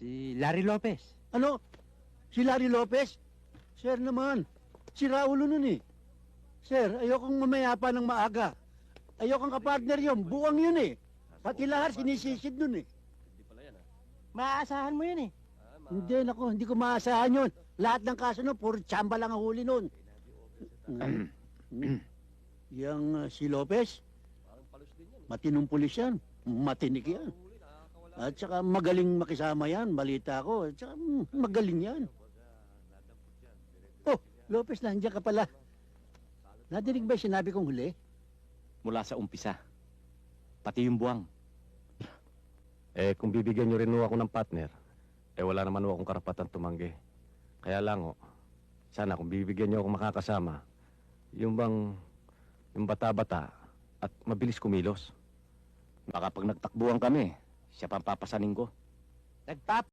Si Larry Lopez. Ano? Si Larry Lopez? Sir naman, si Raulo nun eh. Sir, ayokong mamaya pa ng maaga. Ayokong kapartner yun, buwang yun eh. Pati lahat sinisisid nun eh. Maaasahan mo yun eh. Hindi, naku, hindi ko maasahan yun. Lahat ng kaso nun, puro tsamba lang ang huli nun. Yang si Lopez, matinong pulis yan. Matinik yan. At saka magaling makisama yan, balita ko. At saka magaling yan. Oh, Lopez, nandiyan ka pala. Nadinig ba yung sinabi kong huli? Mula sa umpisa. Pati yung buwang. Eh, kung bibigyan nyo rin ho ako ng partner, eh wala naman ho akong karapatan tumanggi. Kaya lang ho, sana kung bibigyan nyo akong makakasama, yung bata-bata at mabilis kumilos. Baka pag nagtakbuhan kami, siya pang papasanin ko. Nagpap